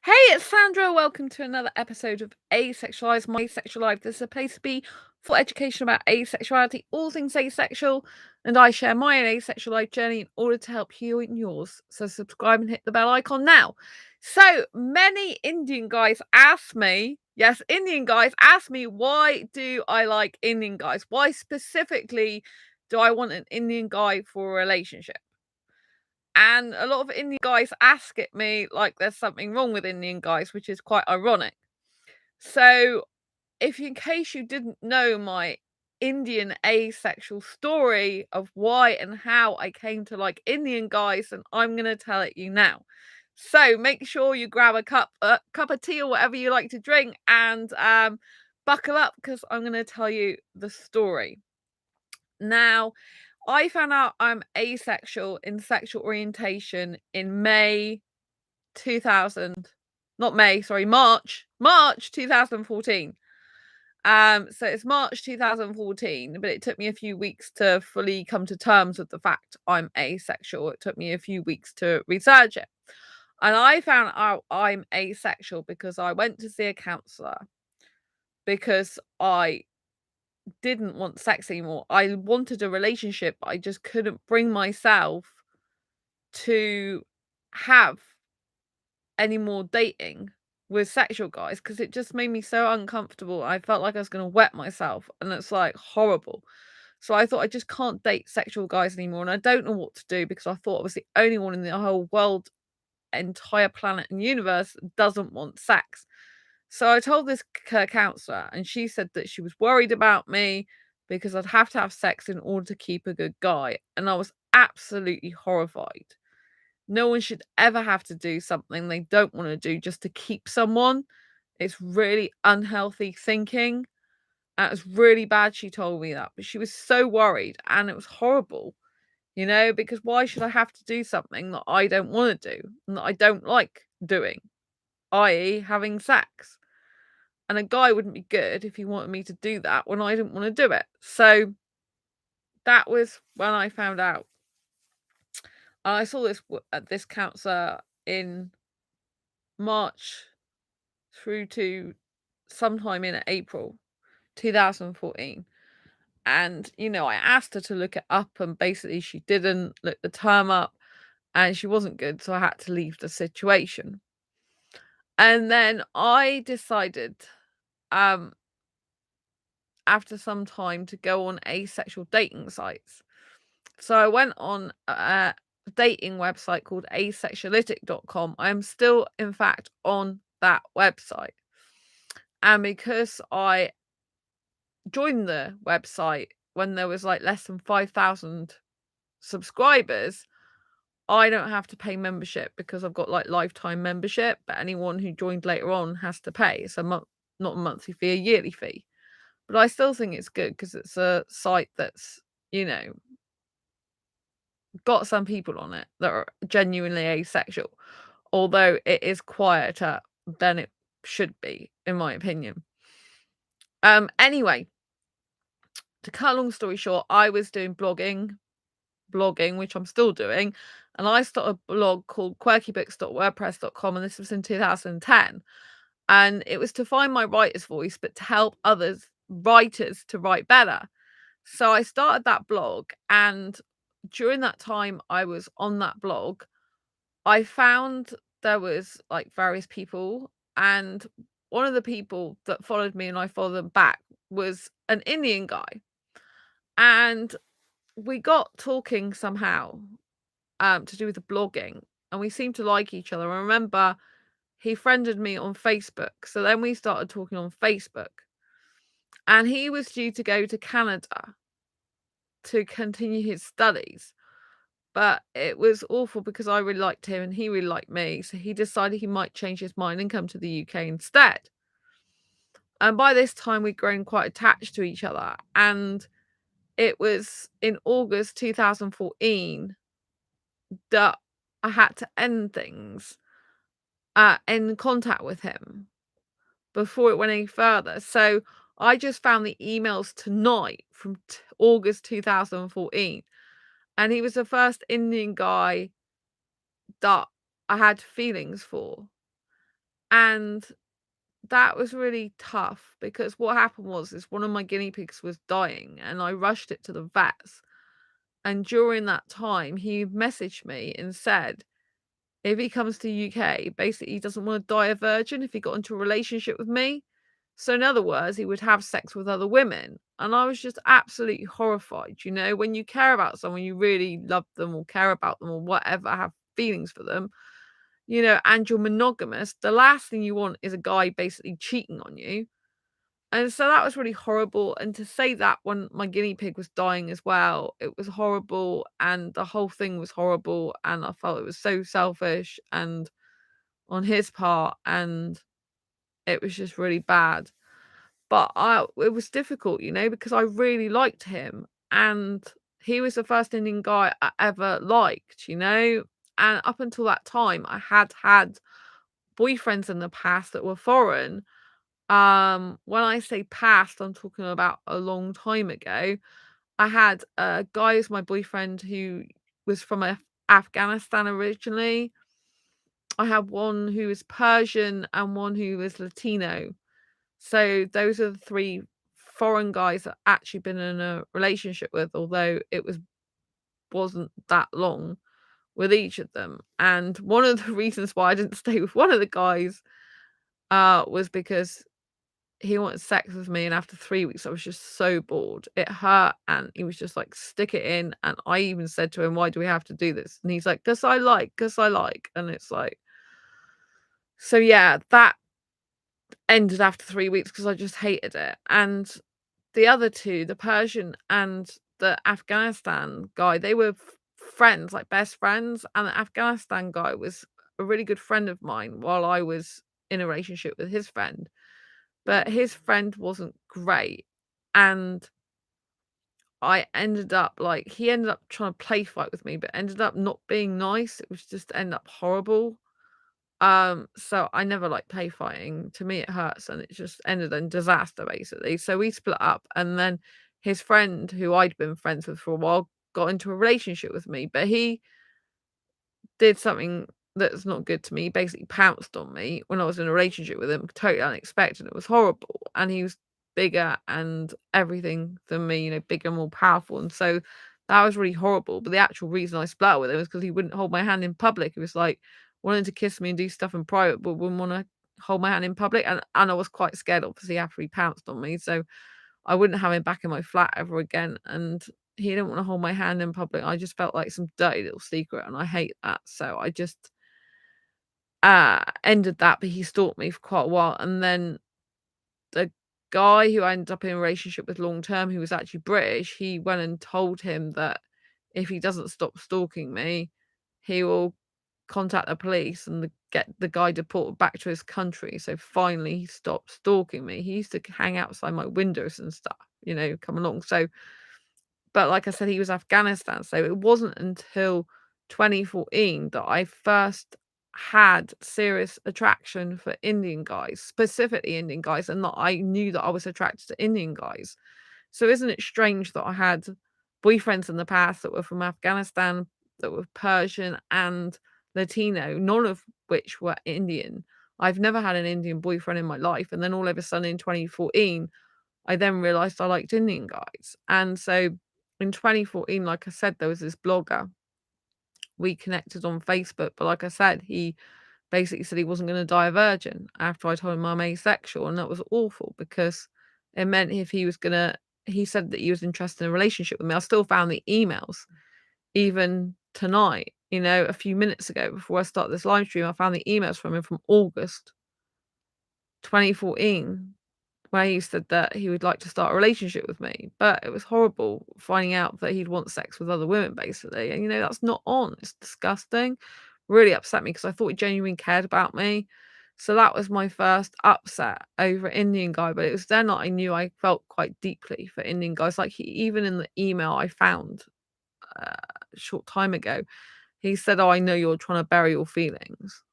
Hey, it's Sandra. Welcome to another episode of Asexualise, my sexual life. This is a place to be for education about asexuality, all things asexual, and I share my own asexual life journey in order to help you in yours. So subscribe and hit the bell icon now. So many Indian guys ask me, yes, Indian guys ask me, why do I like Indian guys? Why specifically do I want an Indian guy for a relationship? And a lot of Indian guys ask at me like there's something wrong with Indian guys, which is quite ironic. So, if in case you didn't know my Indian asexual story of why and how I came to like Indian guys, then I'm going to tell it you now. So, make sure you grab a cup of tea or whatever you like to drink and buckle up because I'm going to tell you the story. Now, I found out I'm asexual in sexual orientation in May 2000, not May, sorry, March 2014. So it's March 2014, but it took me a few weeks to fully come to terms with the fact I'm asexual. It took me a few weeks to research it. And I found out I'm asexual because I went to see a counselor because I didn't want sex anymore. I wanted a relationship, but I just couldn't bring myself to have any more dating with sexual guys because it just made me so uncomfortable. I felt like I was going to wet myself, and it's like horrible. So I thought I just can't date sexual guys anymore, and I don't know what to do because I thought I was the only one in the whole world, entire planet, and universe that doesn't want sex. So I told this counselor, and she said that she was worried about me because I'd have to have sex in order to keep a good guy. And I was absolutely horrified. No one should ever have to do something they don't want to do just to keep someone. It's really unhealthy thinking. And it was really bad she told me that. But she was so worried and it was horrible, because why should I have to do something that I don't want to do and that I don't like doing, i.e., having sex? And a guy wouldn't be good if he wanted me to do that when I didn't want to do it. So that was when I found out. And I saw this counselor in March through to sometime in April 2014. And, I asked her to look it up, and basically she didn't look the term up and she wasn't good. So I had to leave the situation. And then I decided, um, after some time, to go on asexual dating sites. So I went on a dating website called asexualitic.com. I am still, in fact, on that website. And because I joined the website when there was like less than 5,000 subscribers, I don't have to pay membership because I've got like lifetime membership. But anyone who joined later on has to pay. It's not a monthly fee, a yearly fee. But I still think it's good because it's a site that's, got some people on it that are genuinely asexual, although it is quieter than it should be, in my opinion. Anyway, to cut a long story short, I was doing blogging, which I'm still doing, and I started a blog called quirkybooks.wordpress.com, and this was in 2010. And it was to find my writer's voice, but to help writers to write better. So I started that blog, and during that time I was on that blog, I found there was like various people, and one of the people that followed me and I followed them back was an Indian guy. And we got talking somehow to do with the blogging, and we seemed to like each other. I remember he friended me on Facebook. So then we started talking on Facebook. And he was due to go to Canada to continue his studies. But it was awful because I really liked him and he really liked me. So he decided he might change his mind and come to the UK instead. And by this time, we'd grown quite attached to each other. And it was in August 2014 that I had to end things in contact with him before it went any further. So I just found the emails tonight from August 2014. And he was the first Indian guy that I had feelings for. And that was really tough because what happened was is one of my guinea pigs was dying and I rushed it to the vets. And during that time, he messaged me and said, if he comes to UK, basically he doesn't want to die a virgin if he got into a relationship with me. So in other words, he would have sex with other women. And I was just absolutely horrified. You know, when you care about someone, you really love them or care about them or whatever, have feelings for them, you know, and you're monogamous, the last thing you want is a guy basically cheating on you. And so that was really horrible. And to say that when my guinea pig was dying as well, it was horrible. And the whole thing was horrible. And I felt it was so selfish and on his part. And it was just really bad. But it was difficult, you know, because I really liked him. And he was the first Indian guy I ever liked, you know. And up until that time, I had boyfriends in the past that were foreign. When I say past, I'm talking about a long time ago. I had a guy who's my boyfriend who was from Afghanistan originally. I had one who was Persian and one who was Latino. So those are the three foreign guys I've actually been in a relationship with, although wasn't that long with each of them. And one of the reasons why I didn't stay with one of the guys was because he wanted sex with me, and after 3 weeks, I was just so bored. It hurt, and he was just like, "Stick it in." And I even said to him, "Why do we have to do this?" And he's like, "'Cause I like, 'cause I like." And it's like, so yeah, that ended after 3 weeks because I just hated it. And the other two, the Persian and the Afghanistan guy, they were friends, like best friends. And the Afghanistan guy was a really good friend of mine while I was in a relationship with his friend. But his friend wasn't great. And I ended up like he ended up trying to play fight with me, but ended up not being nice. It was just end up horrible. So I never like play fighting. To me, it hurts, and it just ended in disaster basically. So we split up, and then his friend, who I'd been friends with for a while, got into a relationship with me, but he did something that's not good to me. He basically pounced on me when I was in a relationship with him, totally unexpected. It was horrible. And he was bigger and everything than me, you know, bigger and more powerful. And so that was really horrible. But the actual reason I split up with him was because he wouldn't hold my hand in public. He was like wanting to kiss me and do stuff in private, but wouldn't want to hold my hand in public. And I was quite scared, obviously, after he pounced on me. So I wouldn't have him back in my flat ever again. And he didn't want to hold my hand in public. I just felt like some dirty little secret, and I hate that. So I just ended that, but he stalked me for quite a while. And then the guy who I ended up in a relationship with long term, who was actually British, he went and told him that if he doesn't stop stalking me, he will contact the police and get the guy deported back to his country. So finally he stopped stalking me. He used to hang outside my windows and stuff, you know, come along. So but like I said, he was Afghanistan, so it wasn't until 2014 that I first had serious attraction for Indian guys, specifically Indian guys, and that I knew that I was attracted to Indian guys. So isn't it strange that I had boyfriends in the past that were from Afghanistan, that were Persian and Latino, none of which were Indian. I've never had an Indian boyfriend in my life, and then all of a sudden in 2014 I then realized I liked Indian guys. And so in 2014, like I said, there was this blogger. We connected on Facebook, but like I said, he basically said he wasn't going to die a virgin after I told him I'm asexual. And that was awful because it meant if he was going to, he said that he was interested in a relationship with me. I still found the emails even tonight, you know, a few minutes ago before I started this live stream. I found the emails from him from August 2014 where he said that he would like to start a relationship with me. But it was horrible finding out that he'd want sex with other women, basically. And, you know, that's not on. It's disgusting. Really upset me because I thought he genuinely cared about me. So that was my first upset over Indian guy. But it was then that I knew I felt quite deeply for Indian guys. Like even in the email I found a short time ago, he said, "Oh, I know you're trying to bury your feelings,"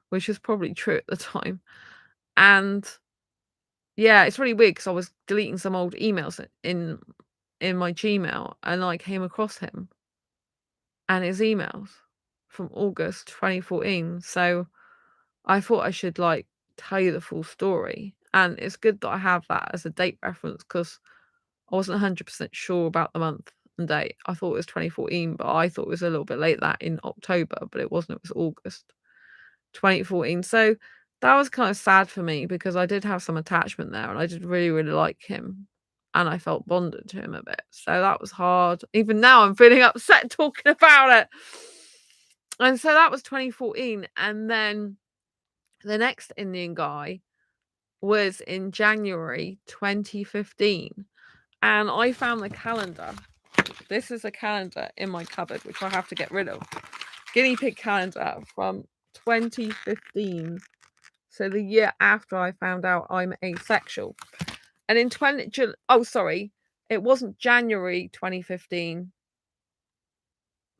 which is probably true at the time. And yeah, it's really weird because I was deleting some old emails in my Gmail, and I came across him and his emails from August 2014. So I thought I should like tell you the full story. And it's good that I have that as a date reference because I wasn't 100% sure about the month and date. I thought it was 2014, but I thought it was a little bit late that in October, but it wasn't. It was August 2014. So that was kind of sad for me because I did have some attachment there and I did really, really like him. And I felt bonded to him a bit. So that was hard. Even now I'm feeling upset talking about it. And so that was 2014. And then the next Indian guy was in January 2015. And I found the calendar. This is a calendar in my cupboard, which I have to get rid of. Guinea pig calendar from 2015. So the year after I found out I'm asexual. And in it wasn't January 2015,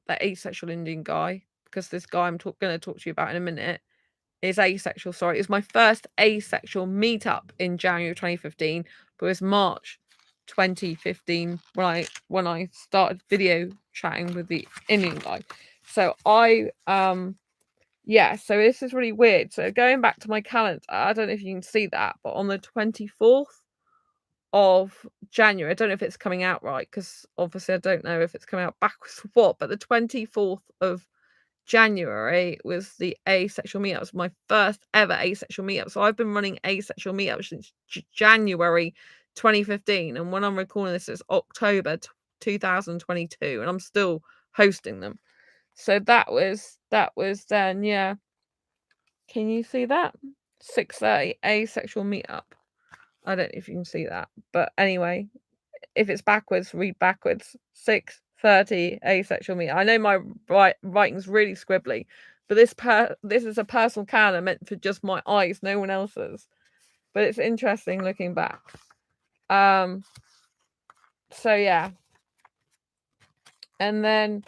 the asexual Indian guy, because this guy I'm going to talk to you about in a minute is asexual. Sorry, it was my first asexual meetup in January 2015, but it was March 2015 when I started video chatting with the Indian guy. So so this is really weird. So going back to my calendar, I don't know if you can see that, but on the 24th of January, I don't know if it's coming out right because obviously I don't know if it's coming out backwards or what, but the 24th of January was the asexual meetup. It was my first ever asexual meetup. So I've been running asexual meetups since January 2015, and when I'm recording this, it's October 2022, and I'm still hosting them. So that was then, yeah. Can you see that? 6:30 asexual meetup. I don't know if you can see that, but anyway, if it's backwards, read backwards. 6:30 asexual meetup. I know my writing's really scribbly, but this is a personal calendar meant for just my eyes, no one else's. But it's interesting looking back. So yeah. And then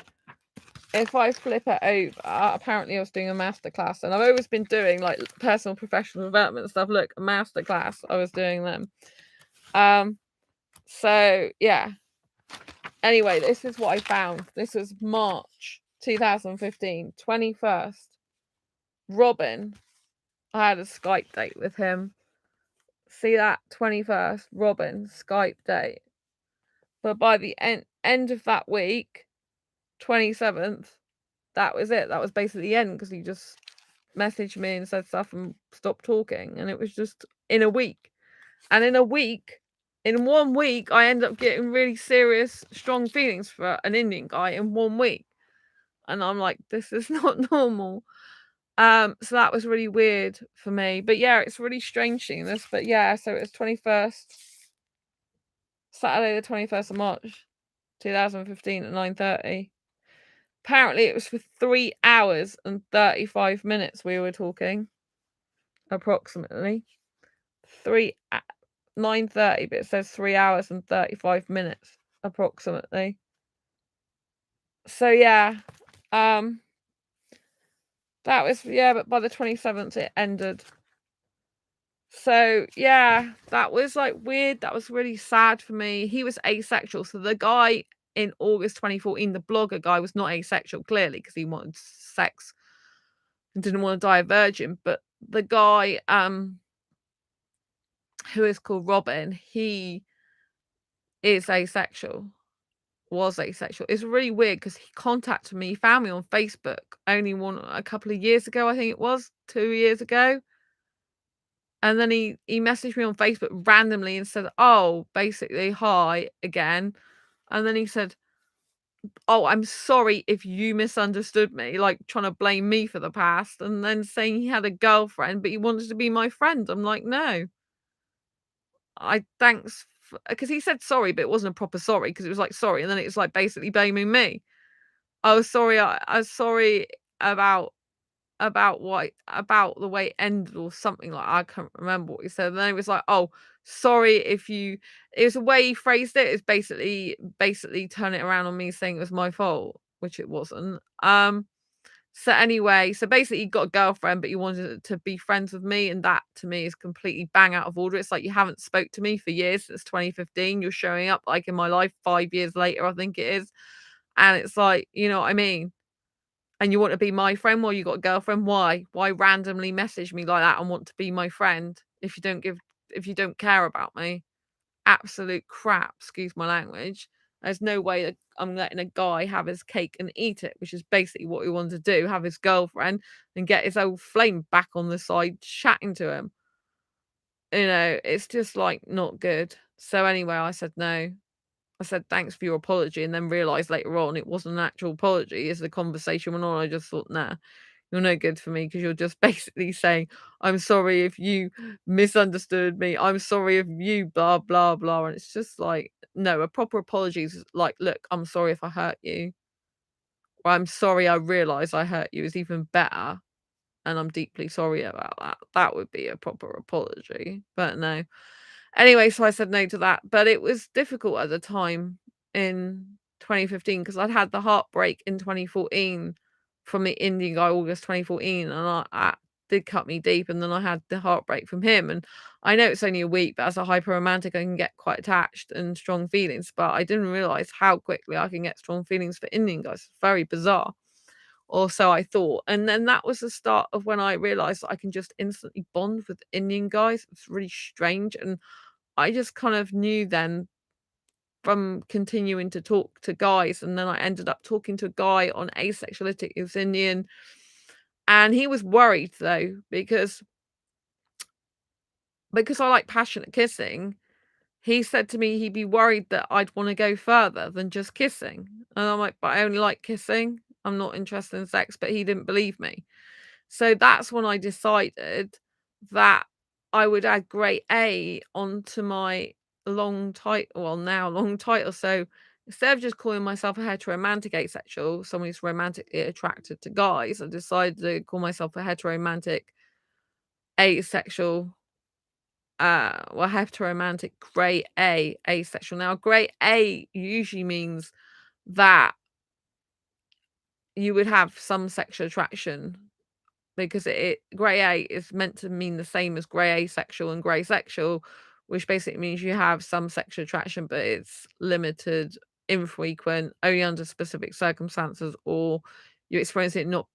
if I flip it over, apparently I was doing a masterclass, and I've always been doing like personal professional development stuff. Look, a masterclass, I was doing them. So yeah. Anyway, this is what I found. This was March 2015, 21st. Robin. I had a Skype date with him. See that? 21st, Robin, Skype date. But by the end of that week, 27th, that was it. That was basically the end because he just messaged me and said stuff and stopped talking. And it was just in a week. And in 1 week, I ended up getting really serious, strong feelings for an Indian guy in 1 week. And I'm like, this is not normal. So that was really weird for me. But yeah, it's really strange seeing this. But yeah, so it was 21st, Saturday the 21st of March, 2015 at 9:30. Apparently it was for 3 hours and 35 minutes we were talking. Approximately. 9:30, but it says 3 hours and 35 minutes approximately. So yeah. That was, but by the 27th it ended. So yeah, that was like weird. That was really sad for me. He was asexual. So the guy in August 2014, the blogger guy, was not asexual, clearly, because he wanted sex and didn't want to die a virgin. But the guy who is called Robin, he is asexual. Was asexual. It's really weird because he contacted me, he found me on Facebook only a couple of years ago, I think it was 2 years ago. And then he messaged me on Facebook randomly and said, oh, basically, hi again. And then he said, oh, I'm sorry if you misunderstood me, like trying to blame me for the past. And then saying he had a girlfriend, but he wanted to be my friend. I'm like, no. Thanks. Because he said sorry, but it wasn't a proper sorry because it was like sorry. And then it was like basically blaming me. I was sorry. I was sorry about the way it ended or something, like I can't remember what he said. And then it was like, oh, sorry if you, it was the way he phrased it is basically turn it around on me saying it was my fault, which it wasn't. So anyway, so basically he got a girlfriend, but he wanted to be friends with me, and that to me is completely bang out of order. It's like you haven't spoke to me for years, since 2015. You're showing up like in my life 5 years later, I think it is. And it's like, you know what I mean? And you want to be my friend while you got a girlfriend? Why? Why randomly message me like that and want to be my friend if you don't care about me? Absolute crap, excuse my language. There's no way that I'm letting a guy have his cake and eat it, which is basically what he wanted to do, have his girlfriend and get his old flame back on the side chatting to him. It's just like not good. So anyway, I said no. I said thanks for your apology, and then realised later on it wasn't an actual apology. As the conversation went on, I just thought, nah, you're no good for me because you're just basically saying, I'm sorry if you misunderstood me. I'm sorry if you blah, blah, blah. And it's just like, no, a proper apology is like, look, I'm sorry if I hurt you. Or I'm sorry I realised I hurt you is even better. And I'm deeply sorry about that. That would be a proper apology. But no. Anyway, so I said no to that. But it was difficult at the time in 2015 because I'd had the heartbreak in 2014 from the Indian guy, August 2014, and I did cut me deep. And then I had the heartbreak from him. And I know it's only a week, but as a hyper romantic, I can get quite attached and strong feelings. But I didn't realize how quickly I can get strong feelings for Indian guys. It's very bizarre. Or so I thought. And then that was the start of when I realized that I can just instantly bond with Indian guys. It's really strange. And I just kind of knew then from continuing to talk to guys. And then I ended up talking to a guy on Asexuality who's Indian. And he was worried though, because I like passionate kissing. He said to me he'd be worried that I'd want to go further than just kissing. And I'm like, but I only like kissing. I'm not interested in sex, but he didn't believe me. So that's when I decided that I would add grade A onto my long title, well, now long title. So instead of just calling myself a heteromantic asexual, someone who's romantically attracted to guys, I decided to call myself a heteromantic asexual, heteromantic grade A asexual. Now, grade A usually means that you would have some sexual attraction because grey A is meant to mean the same as grey asexual and grey sexual, which basically means you have some sexual attraction, but it's limited, infrequent, only under specific circumstances, or you experience it not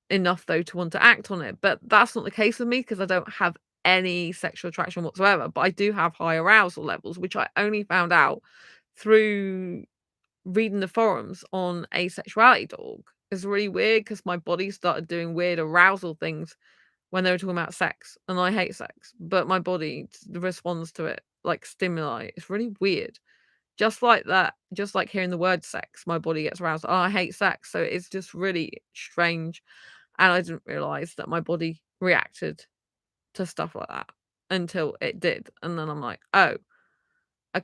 enough though to want to act on it. But that's not the case with me because I don't have any sexual attraction whatsoever, but I do have high arousal levels, which I only found out through reading the forums on Asexuality. It's really weird because my body started doing weird arousal things when they were talking about sex, and I hate sex, but my body responds to it like stimuli. It's really weird. Just like that, just like hearing the word sex, my body gets aroused. Oh, I hate sex. So it's just really strange. And I didn't realize that my body reacted to stuff like that until it did. And then I'm like, oh.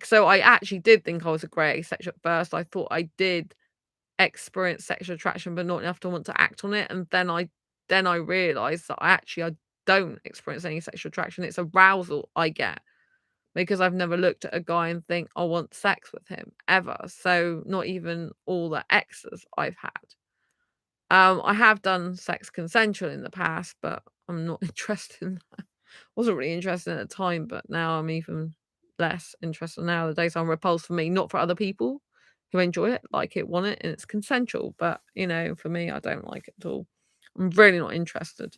So I actually did think I was a grey asexual at first. I thought I did experience sexual attraction, but not enough to want to act on it. And then I realized that I don't experience any sexual attraction. It's arousal I get because I've never looked at a guy and think I want sex with him ever. So not even all the exes I've had. I have done sex consensual in the past, but I'm not interested in that. Wasn't really interested at the time, but now I'm even less interested nowadays. I'm repulsed for me, not for other people who enjoy it, like it, want it, and it's consensual. But for me, I don't like it at all. I'm really not interested.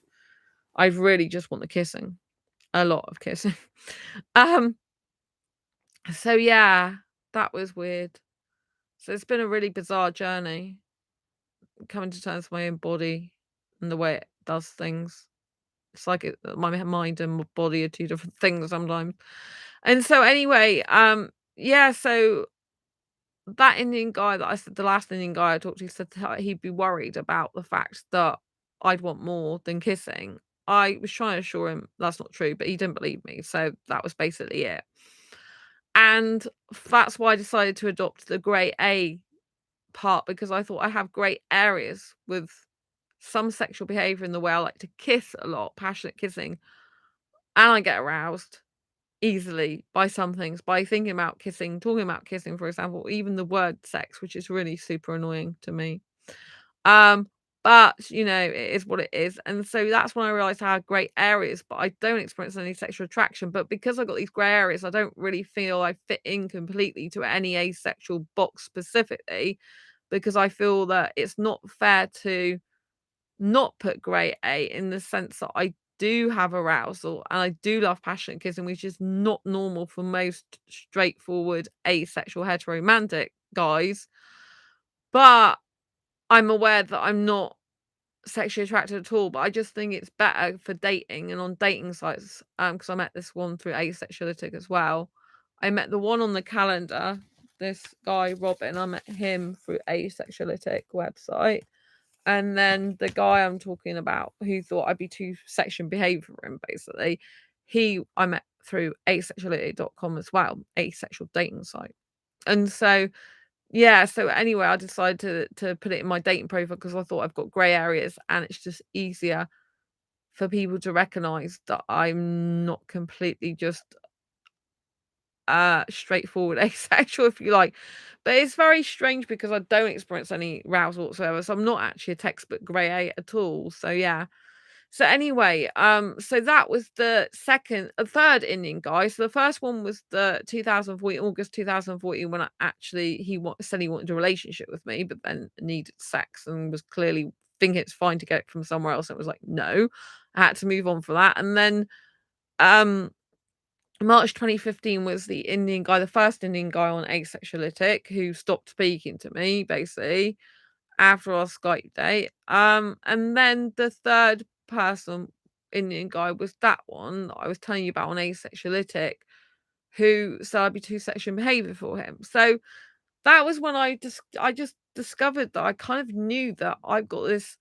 I really just want the kissing, a lot of kissing. um. So yeah, that was weird. So it's been a really bizarre journey, coming to terms with my own body and the way it does things. It's like my mind and my body are two different things sometimes. And so anyway, yeah, so that Indian guy that I said, the last Indian guy I talked to, said that he'd be worried about the fact that I'd want more than kissing. I was trying to assure him that's not true, but he didn't believe me. So that was basically it. And that's why I decided to adopt the grey A part, because I thought I have great areas with some sexual behavior in the way I like to kiss a lot, passionate kissing, and I get aroused easily by some things, by thinking about kissing, talking about kissing, for example, even the word sex, which is really super annoying to me. But it is what it is. And so that's when I realized I had great areas, but I don't experience any sexual attraction. But because I got these grey areas, I don't really feel I fit in completely to any asexual box specifically, because I feel that it's not fair to not put grey A in the sense that I do have arousal and I do love passionate kissing, which is not normal for most straightforward asexual heteromantic guys. But I'm aware that I'm not sexually attracted at all, but I just think it's better for dating and on dating sites, because I met this one through Asexuality as well. I met the one on the calendar, this guy Robin, I met him through Asexuality website. And then the guy I'm talking about who thought I'd be too sexual in behaviour for him, basically, I met through asexuality.com as well, asexual dating site. And so yeah, so anyway, I decided to put it in my dating profile because I thought I've got grey areas and it's just easier for people to recognise that I'm not completely just straightforward asexual, if you like. But it's very strange because I don't experience any arousal whatsoever, so I'm not actually a textbook grey A at all. So yeah. So anyway, so that was the third Indian guy. So the first one was the 2014, August 2014, when said he wanted a relationship with me, but then needed sex and was clearly thinking it's fine to get it from somewhere else. And it was like, no, I had to move on for that. And then March 2015 was the first Indian guy on Asexualitic who stopped speaking to me, basically, after our Skype date. And then the third person, Indian guy, was that one that I was telling you about on Asexualitic, who said I'd be too sexual in behaviour for him. So that was when I just discovered that I kind of knew that I've got this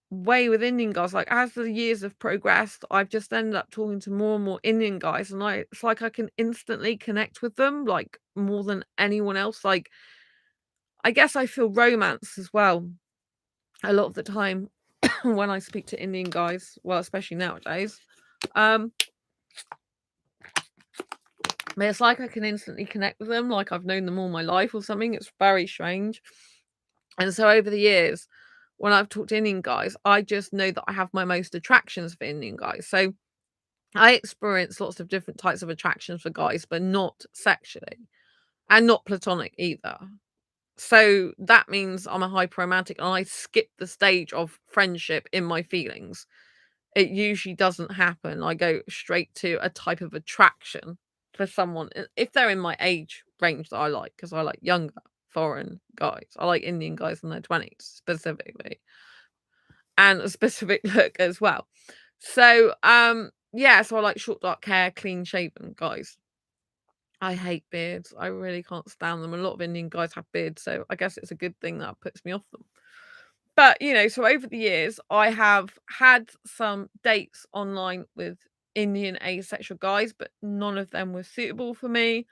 way with Indian guys. Like, as the years have progressed, I've just ended up talking to more and more Indian guys, and it's like I can instantly connect with them, like, more than anyone else. Like, I guess I feel romance as well a lot of the time when I speak to Indian guys, well, especially nowadays. But it's like I can instantly connect with them, like I've known them all my life or something. It's very strange. And so over the years, when I've talked to Indian guys, I just know that I have my most attractions for Indian guys. So I experience lots of different types of attractions for guys, but not sexually and not platonic either. So that means I'm a hyperromantic and I skip the stage of friendship in my feelings. It usually doesn't happen. I go straight to a type of attraction for someone if they're in my age range that I like, because I like younger foreign guys. I like Indian guys in their 20s specifically, and a specific look as well. So yeah, so I like short dark hair, clean shaven guys. I hate beards. I really can't stand them. A lot of Indian guys have beards, so I guess it's a good thing that puts me off them. But, so over the years, I have had some dates online with Indian asexual guys, but none of them were suitable for me.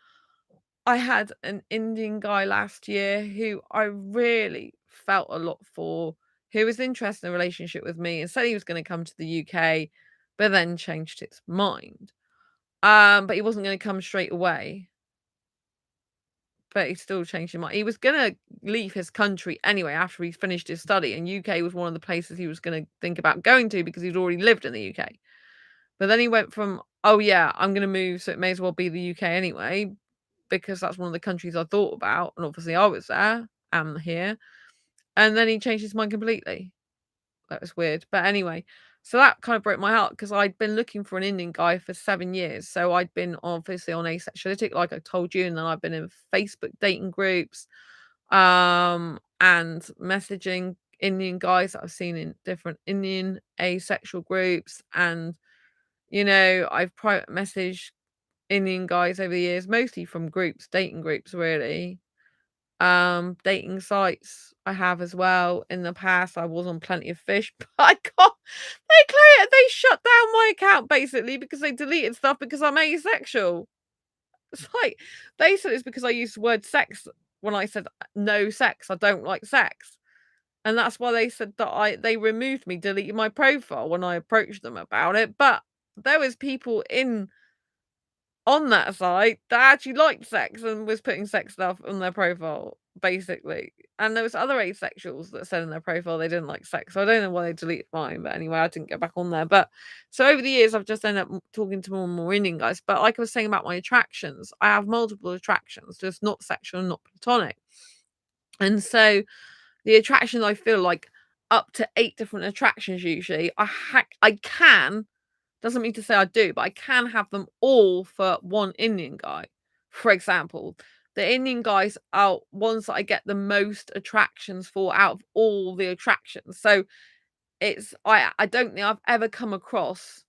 I had an Indian guy last year who I really felt a lot for, who was interested in a relationship with me and said he was going to come to the UK, but then changed his mind. But he wasn't going to come straight away. But he still changed his mind. He was gonna leave his country anyway after he finished his study, and UK was one of the places he was gonna think about going to because he'd already lived in the UK. But then he went from, "Oh yeah, I'm gonna move, so it may as well be the UK anyway," because that's one of the countries I thought about, and obviously I was there and here. And then he changed his mind completely. That was weird. But anyway, so that kind of broke my heart because I'd been looking for an Indian guy for 7 years. So I'd been obviously on Asexuality, like I told you, and then I've been in Facebook dating groups, and messaging Indian guys that I've seen in different Indian asexual groups. And, I've private messaged Indian guys over the years, mostly from groups, dating groups, really. Dating sites I have as well. In the past, I was on Plenty of Fish, but they shut down my account basically because they deleted stuff because I'm asexual. It's like they said it's because I used the word sex when I said no sex. I don't like sex. And that's why they said that they removed me, deleted my profile when I approached them about it. But there was people on that site that actually liked sex and was putting sex stuff on their profile, basically. And there was other asexuals that said in their profile they didn't like sex. So I don't know why they deleted mine, but anyway, I didn't get back on there. But so over the years, I've just ended up talking to more and more Indian guys. But like I was saying about my attractions, I have multiple attractions, just not sexual and not platonic. And so the attraction I feel like up to 8 different attractions usually. I can, doesn't mean to say I do, but I can have them all for one Indian guy. For example, the Indian guys are ones that I get the most attractions for out of all the attractions. So I don't think I've ever come across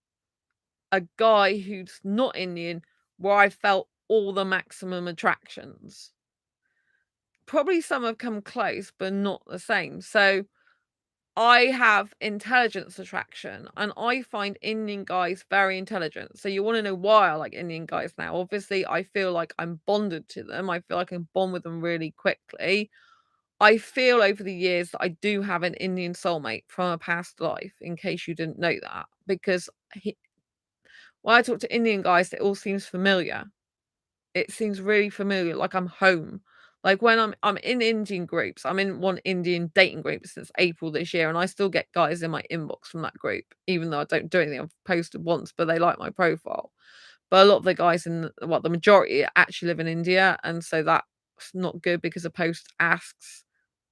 a guy who's not Indian where I felt all the maximum attractions. Probably some have come close, but not the same. So I have intelligence attraction, and I find Indian guys very intelligent. So you want to know why I like Indian guys now? Obviously, I feel like I'm bonded to them. I feel like I can bond with them really quickly. I feel over the years that I do have an Indian soulmate from a past life, in case you didn't know that, because when I talk to Indian guys, it all seems familiar. It seems really familiar, like I'm home. Like when I'm in Indian groups, I'm in one Indian dating group since April this year, and I still get guys in my inbox from that group, even though I don't do anything. I've posted once, but they like my profile. But a lot of the guys the majority actually live in India, and so that's not good because the post asks,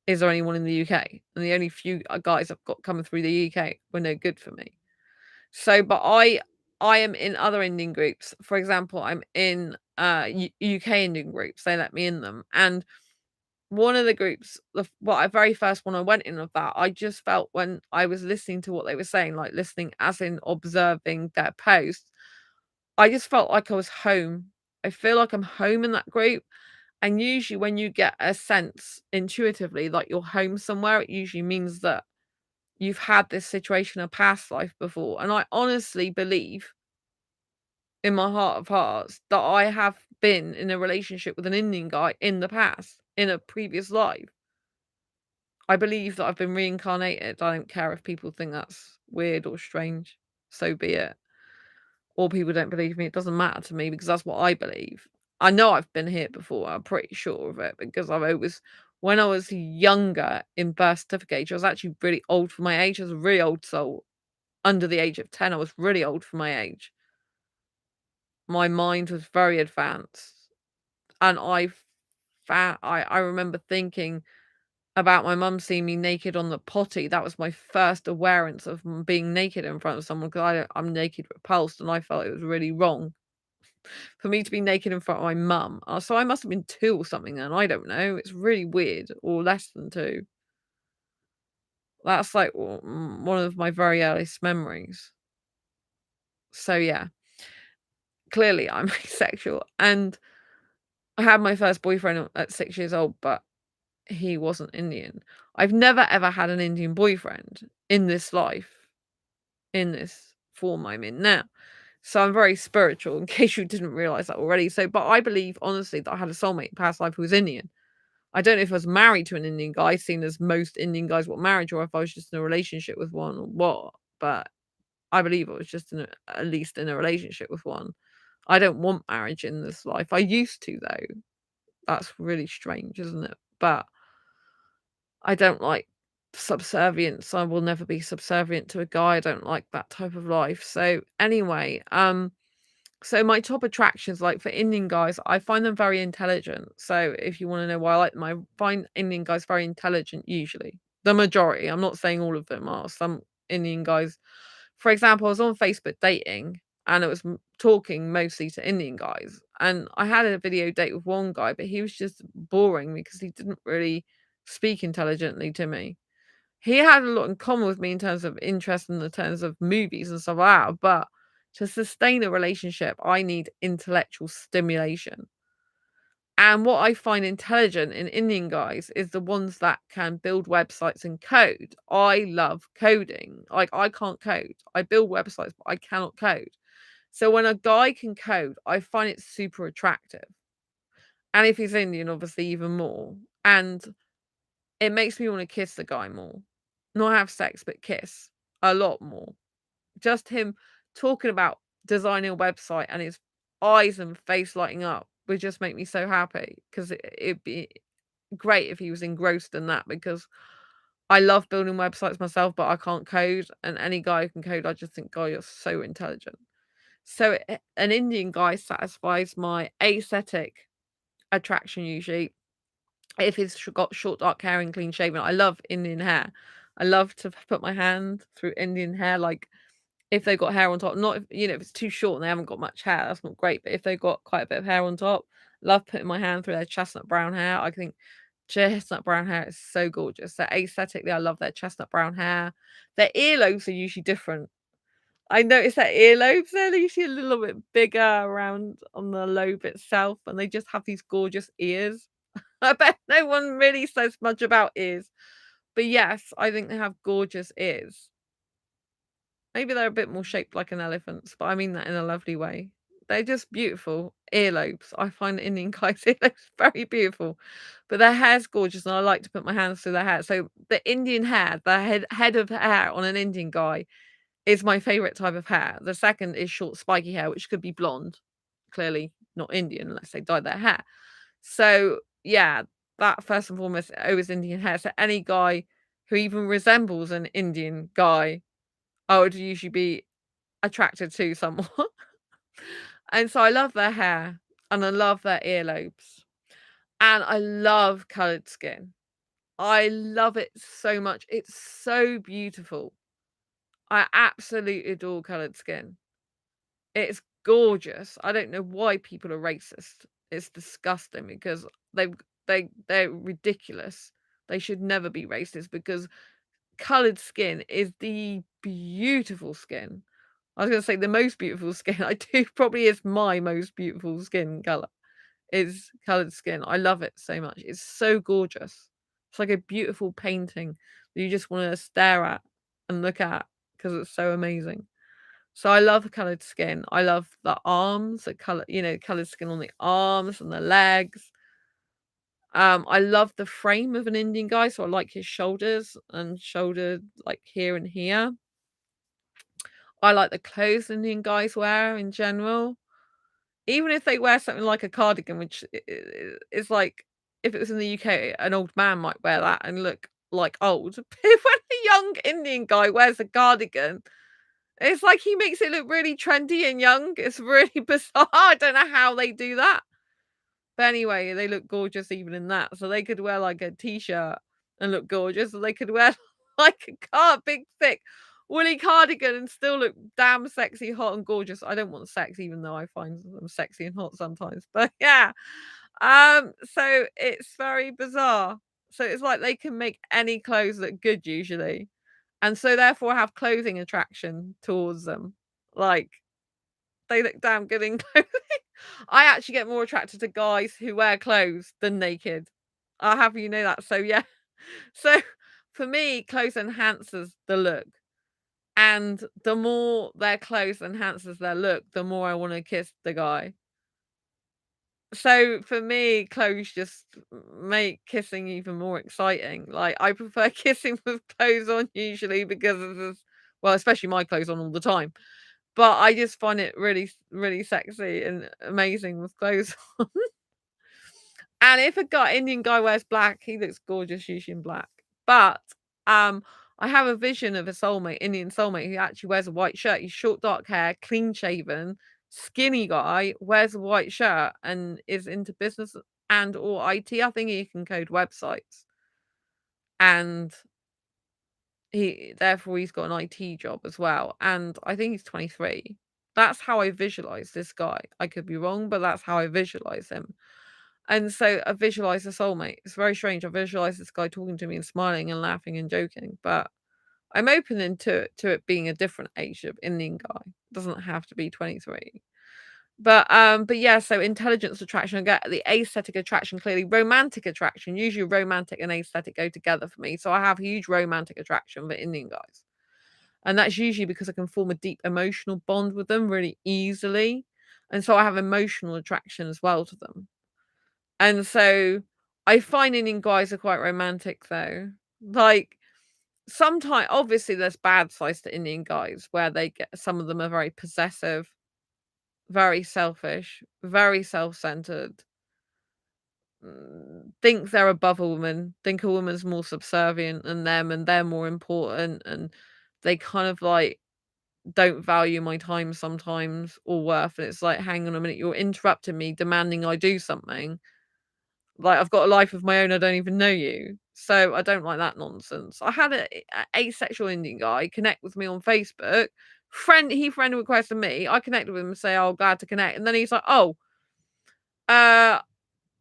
"Is there anyone in the UK?" And the only few guys I've got coming through the UK were no good for me. So, but I am in other Indian groups. For example, I'm in UK Indian groups. They let me in them. And one of the groups, very first one I went in of that, I just felt when I was listening to what they were saying, like listening as in observing their posts, I just felt like I was home. I feel like I'm home in that group. And usually when you get a sense intuitively like you're home somewhere, it usually means that you've had this situation in a past life before. And I honestly believe in my heart of hearts that I have been in a relationship with an Indian guy in the past, in a previous life. I believe that I've been reincarnated. I don't care if people think that's weird or strange. So be it. Or people don't believe me. It doesn't matter to me because that's what I believe. I know I've been here before. I'm pretty sure of it because I've always, when I was younger in birth certificate age, I was actually really old for my age. I was a really old soul. Under the age of 10, I was really old for my age. My mind was very advanced, and I remember thinking about my mum seeing me naked on the potty. That was my first awareness of being naked in front of someone because I'm naked repulsed, and I felt it was really wrong for me to be naked in front of my mum. So I must have been 2 or something, and I don't know. It's really weird, or less than 2. That's like one of my very earliest memories. So yeah, clearly I'm asexual, and I had my first boyfriend at 6 years old, but he wasn't Indian. I've never ever had an Indian boyfriend in this life, in this form I'm in now. So I'm very spiritual, in case you didn't realize that already. So, but I believe honestly that I had a soulmate in past life who was Indian. I don't know if I was married to an Indian guy, seen as most Indian guys got married, or if I was just in a relationship with one or what. But I believe I was just at least in a relationship with one. I don't want marriage in this life. I used to though. That's really strange, isn't it? But I don't like subservience. I will never be subservient to a guy. I don't like that type of life. So anyway, so my top attractions, like for Indian guys, I find them very intelligent. So if you want to know why I like them, I find Indian guys very intelligent usually. The majority. I'm not saying all of them are. Some Indian guys, for example, I was on Facebook dating and it was talking mostly to Indian guys. And I had a video date with one guy, but he was just boring because he didn't really speak intelligently to me. He had a lot in common with me in terms of interest in the terms of movies and stuff like that, but to sustain a relationship, I need intellectual stimulation. And what I find intelligent in Indian guys is the ones that can build websites and code. I love coding. Like I can't code. I build websites, but I cannot code. So when a guy can code, I find it super attractive. And if he's Indian, obviously even more. And it makes me want to kiss the guy more. Not have sex, but kiss a lot more. Just him talking about designing a website and his eyes and face lighting up would just make me so happy because it'd be great if he was engrossed in that because I love building websites myself, but I can't code. And any guy who can code, I just think, God, you're so intelligent. So an Indian guy satisfies my aesthetic attraction usually if he's got short dark hair and clean shaven. I love Indian hair. I love to put my hand through Indian hair, like if they've got hair on top, not if, if it's too short and they haven't got much hair, that's not great. But if they've got quite a bit of hair on top, love putting my hand through their chestnut brown hair. I think chestnut brown hair is so gorgeous. So aesthetically, I love their chestnut brown hair. Their earlobes are usually different. I noticed that earlobes, they're usually a little bit bigger around on the lobe itself, and they just have these gorgeous ears. I bet no one really says much about ears. But yes, I think they have gorgeous ears. Maybe they're a bit more shaped like an elephant's, but I mean that in a lovely way. They're just beautiful earlobes. I find Indian guys' earlobes very beautiful. But their hair's gorgeous, and I like to put my hands through their hair. So the Indian hair, the head of hair on an Indian guy is my favourite type of hair. The second is short spiky hair, which could be blonde. Clearly not Indian unless they dyed their hair. So yeah, that first and foremost always Indian hair. So any guy who even resembles an Indian guy, I would usually be attracted to somewhat. And so I love their hair and I love their earlobes. And I love coloured skin. I love it so much. It's so beautiful. I absolutely adore coloured skin. It's gorgeous. I don't know why people are racist. It's disgusting because they're ridiculous. They should never be racist because coloured skin is the beautiful skin. I was gonna say the most beautiful skin. I do probably is my most beautiful skin colour is coloured skin. I love it so much. It's so gorgeous. It's like a beautiful painting that you just want to stare at and look at because it's so amazing. So I love coloured skin. I love the arms, the colour, coloured skin on the arms and the legs. I love the frame of an Indian guy, so I like his shoulders and shoulder like here and here. I like the clothes Indian guys wear in general. Even if they wear something like a cardigan, which is like, if it was in the UK, an old man might wear that and look like old. But when a young Indian guy wears a cardigan, it's like he makes it look really trendy and young. It's really bizarre. I don't know how they do that. But anyway, they look gorgeous even in that. So they could wear like a t-shirt and look gorgeous. Or they could wear like a big, thick, woolly cardigan and still look damn sexy, hot, and gorgeous. I don't want sex, even though I find them sexy and hot sometimes. But yeah. So it's very bizarre. So it's like they can make any clothes look good usually. And so therefore have clothing attraction towards them. Like they look damn good in clothing. I actually get more attracted to guys who wear clothes than naked. I'll have you know that. So yeah. So for me, clothes enhances the look. And the more their clothes enhances their look, the more I want to kiss the guy. So for me, clothes just make kissing even more exciting. Like I prefer kissing with clothes on usually because of this, well, especially my clothes on all the time. But I just find it really, really sexy and amazing with clothes on. And if a Indian guy wears black, he looks gorgeous usually in black. But I have a vision of a soulmate, Indian soulmate, who actually wears a white shirt. He's short, dark hair, clean shaven, skinny guy, wears a white shirt, and is into business and or IT. I think he can code websites, and he's got an IT job as well. And I think he's 23. That's how I visualize this guy. I could be wrong, but that's how I visualize him. And so I visualize a soulmate. It's very strange. I visualize this guy talking to me and smiling and laughing and joking, but I'm open to it being a different age of Indian guy. It doesn't have to be 23. But yeah, so intelligence attraction, I get the aesthetic attraction, clearly romantic attraction. Usually romantic and aesthetic go together for me. So I have huge romantic attraction for Indian guys. And that's usually because I can form a deep emotional bond with them really easily. And so I have emotional attraction as well to them. And so I find Indian guys are quite romantic though. Like sometimes obviously there's bad sides to Indian guys where some of them are very possessive, very selfish, very self-centered, think they're above a woman, think a woman's more subservient than them and they're more important, and they kind of like don't value my time sometimes or worth. And it's like, hang on a minute, you're interrupting me, demanding I do something. Like, I've got a life of my own, I don't even know you. So I don't like that nonsense. I had a asexual Indian guy connect with me on Facebook. He friend requested me. I connected with him and say, "Oh, glad to connect." And then he's like, "Oh, I'm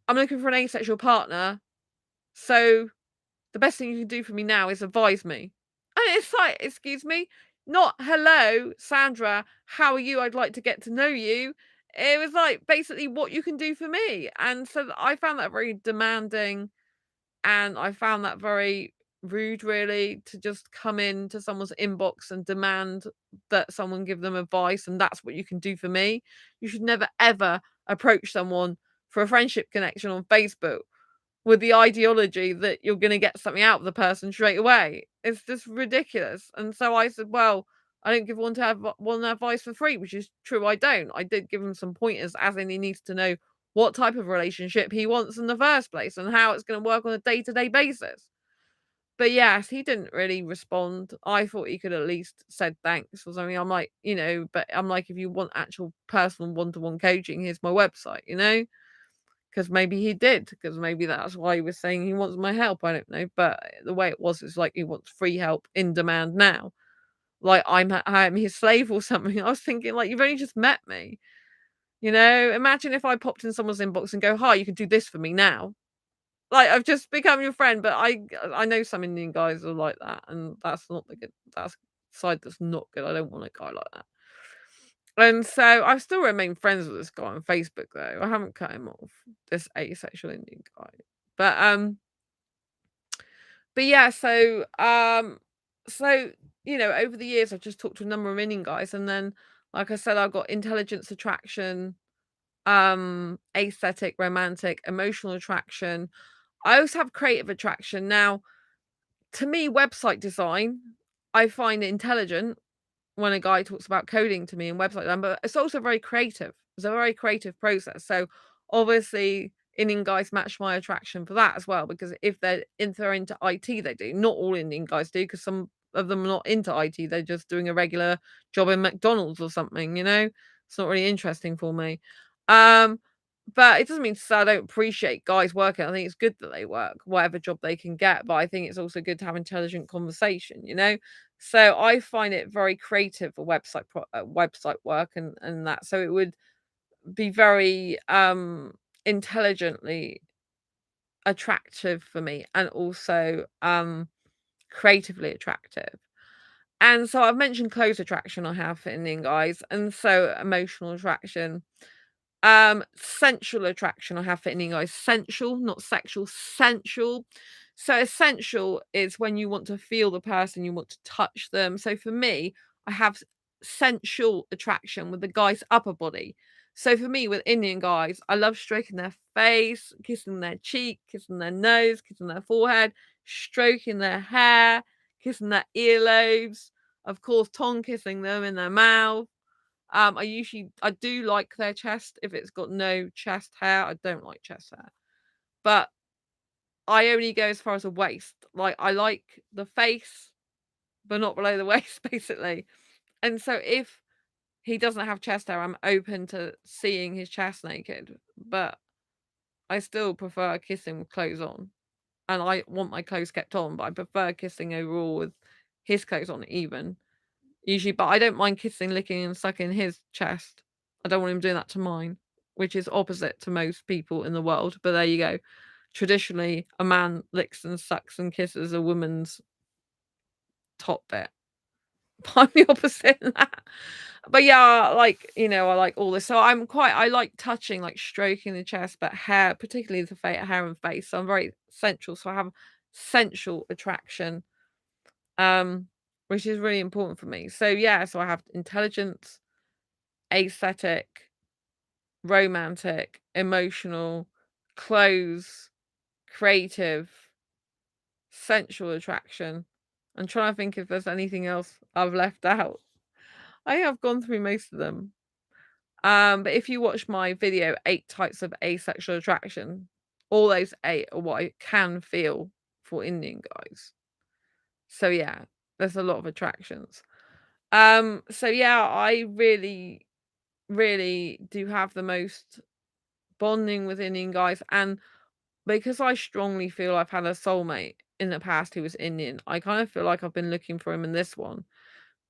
looking for an asexual partner. So the best thing you can do for me now is advise me." And it's like, excuse me, not hello, Sandra, how are you? I'd like to get to know you. It was like basically what you can do for me. And so I found that very demanding, and I found that very rude, really, to just come into someone's inbox and demand that someone give them advice, and that's what you can do for me. You should never ever approach someone for a friendship connection on Facebook with the ideology that you're going to get something out of the person straight away. It's just ridiculous. And so I said, well, I don't give one advice for free, which is true. I don't. I did give him some pointers, as in he needs to know what type of relationship he wants in the first place and how it's going to work on a day-to-day basis. But yes, he didn't really respond. I thought he could at least said thanks or something. I'm like, but I'm like, if you want actual personal one-to-one coaching, here's my website. Because maybe he did, because maybe that's why he was saying he wants my help. I don't know. But the way it was, it's like he wants free help in demand now. Like I'm his slave or something. I was thinking, like, you've only just met me. Imagine if I popped in someone's inbox and go, "Hi, you can do this for me now." Like, I've just become your friend, but I know some Indian guys are like that, and that's the side that's not good. I don't want a guy like that. And so I still remain friends with this guy on Facebook though. I haven't cut him off, this asexual Indian guy. But yeah, so over the years I've just talked to a number of Indian guys, and then like I said, I've got intelligence attraction, aesthetic, romantic, emotional attraction. I also have creative attraction. Now, to me, website design, I find intelligent when a guy talks about coding to me and website design, but it's also very creative. It's a very creative process. So obviously Indian guys match my attraction for that as well, because if they're into IT, they do. Not all Indian guys do, because some of them are not into IT. They're just doing a regular job in McDonald's or something. It's not really interesting for me. Um, but it doesn't mean to say I don't appreciate guys working. I think it's good that they work, whatever job they can get. But I think it's also good to have intelligent conversation. So I find it very creative for website work and that. So it would be very intelligently attractive for me, and also creatively attractive. And so I've mentioned close attraction I have for Indian guys, and so emotional attraction. Sensual attraction I have for Indian guys. Sensual, not sexual, sensual. So essential is when you want to feel the person, you want to touch them. So for me, I have sensual attraction with the guy's upper body. So for me, with Indian guys, I love stroking their face, kissing their cheek, kissing their nose, kissing their forehead, stroking their hair, kissing their earlobes, of course, tongue kissing them in their mouth. I do like their chest if it's got no chest hair. I don't like chest hair, but I only go as far as the waist. Like, I like the face, but not below the waist, basically. And so if he doesn't have chest hair, I'm open to seeing his chest naked, but I still prefer kissing with clothes on. And I want my clothes kept on, but I prefer kissing overall with his clothes on even. Usually, but I don't mind kissing, licking, and sucking his chest. I don't want him doing that to mine, which is opposite to most people in the world. But there you go. Traditionally, a man licks and sucks and kisses a woman's top bit. I'm the opposite in that. But yeah, I like all this. So I like touching, like stroking the chest, but hair, particularly the hair and face. So I'm very sensual. So I have sensual attraction, which is really important for me. So yeah, so I have intelligence, aesthetic, romantic, emotional, clothes, creative, sensual attraction. I'm trying to think if there's anything else I've left out. I think I've gone through most of them. But if you watch my video, 8 types of asexual attraction, all those 8 are what I can feel for Indian guys. So yeah, there's a lot of attractions. So yeah, I really, really do have the most bonding with Indian guys, and because I strongly feel I've had a soulmate in the past who was Indian. I kind of feel like I've been looking for him in this one.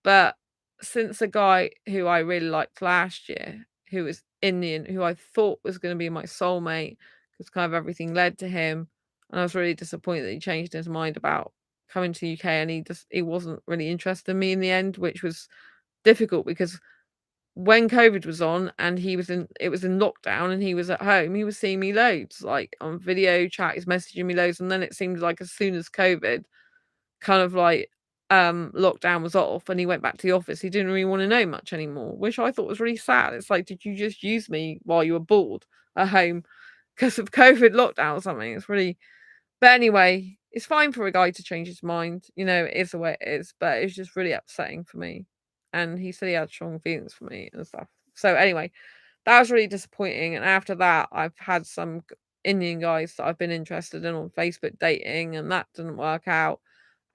But since a guy who I really liked last year, who was Indian, who I thought was going to be my soulmate, because kind of everything led to him, and I was really disappointed that he changed his mind about coming to the UK, and he wasn't really interested in me in the end, which was difficult because when COVID was on and it was in lockdown and he was at home, he was seeing me loads, like on video chat, he's messaging me loads, and then it seemed like as soon as COVID kind of like lockdown was off and he went back to the office, he didn't really want to know much anymore, which I thought was really sad. It's like, did you just use me while you were bored at home because of COVID lockdown or something? It's really, but anyway, it's fine for a guy to change his mind, it is the way it is, but it's just really upsetting for me. And he said he had strong feelings for me and stuff. So anyway, that was really disappointing. And after that, I've had some Indian guys that I've been interested in on Facebook dating, and that didn't work out.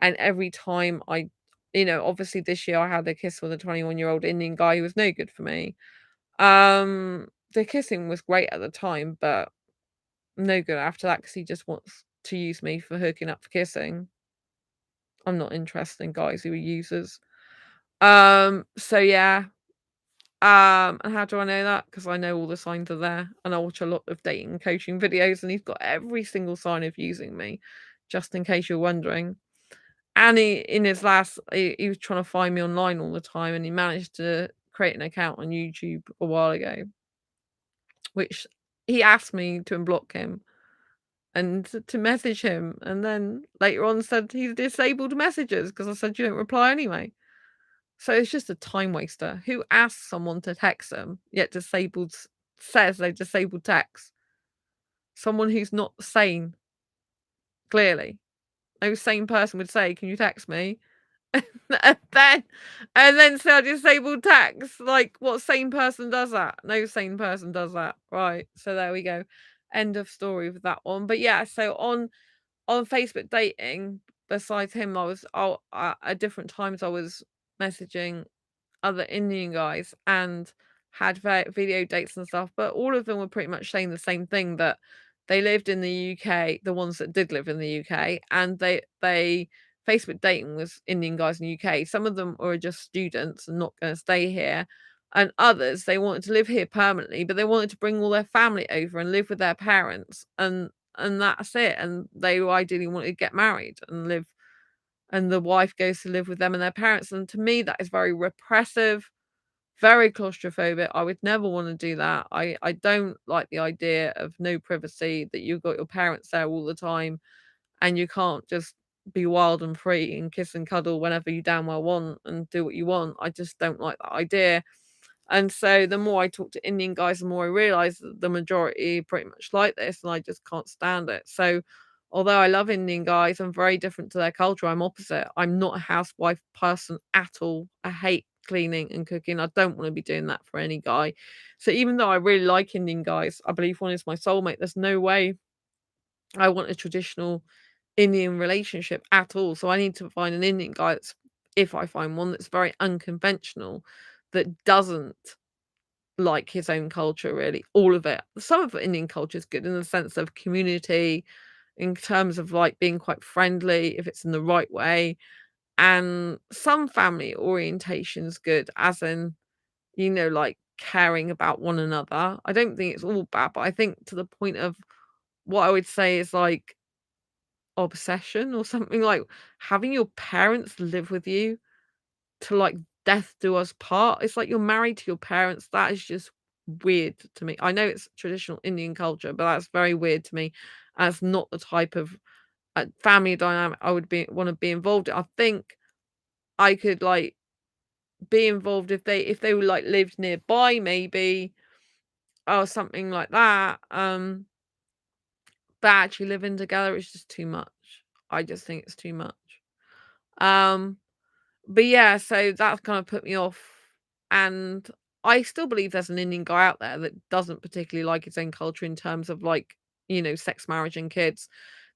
And every time obviously this year I had a kiss with a 21-year-old Indian guy who was no good for me. The kissing was great at the time, but no good after that because he just wants to use me for hooking up for kissing. I'm not interested in guys who are users. So yeah. And how do I know that? Because I know all the signs are there, and I watch a lot of dating coaching videos, and he's got every single sign of using me, just in case you're wondering. And in his last, he was trying to find me online all the time, and he managed to create an account on YouTube a while ago, which he asked me to unblock him and to message him, and then later on said he's disabled messages because I said you don't reply anyway. So it's just a time waster. Who asks someone to text them yet says they disabled text? Someone who's not sane, clearly. No sane person would say, "Can you text me?" and then say I disabled text. Like, what sane person does that? No sane person does that. Right. So there we go. End of story with that one. But yeah, so on Facebook dating, besides him, at different times I was messaging other Indian guys and had video dates and stuff, but all of them were pretty much saying the same thing, that they lived in the UK, the ones that did live in the UK, and they Facebook dating was Indian guys in the UK. Some of them were just students and not going to stay here, and others they wanted to live here permanently, but they wanted to bring all their family over and live with their parents, and that's it. And they ideally wanted to get married and live, and the wife goes to live with them and their parents. And to me, that is very repressive, very claustrophobic. I would never want to do that. I don't like the idea of no privacy, that you've got your parents there all the time and you can't just be wild and free and kiss and cuddle whenever you damn well want and do what you want. I just don't like that idea. And so the more I talk to Indian guys, the more I realize that the majority pretty much like this, and I just can't stand it. So although I love Indian guys, I'm very different to their culture. I'm opposite. I'm not a housewife person at all. I hate cleaning and cooking. I don't want to be doing that for any guy. So even though I really like Indian guys, I believe one is my soulmate, there's no way I want a traditional Indian relationship at all. So I need to find an Indian guy if I find one, that's very unconventional, that doesn't like his own culture, really, all of it. Some of Indian culture is good in the sense of community, in terms of like being quite friendly if it's in the right way, and some family orientation is good, as in, like caring about one another. I don't think it's all bad, but I think to the point of what I would say is like obsession or something, like having your parents live with you to like death do us part. It's like you're married to your parents. That is just weird to me. I know it's traditional Indian culture, but that's very weird to me as not the type of family dynamic I would want to be involved in. I think I could like be involved if they were like lived nearby, maybe, or something like that. But actually living together is just too much. I just think it's too much. Um But yeah, so that's kind of put me off. And I still believe there's an Indian guy out there that doesn't particularly like his own culture in terms of like, sex, marriage, and kids,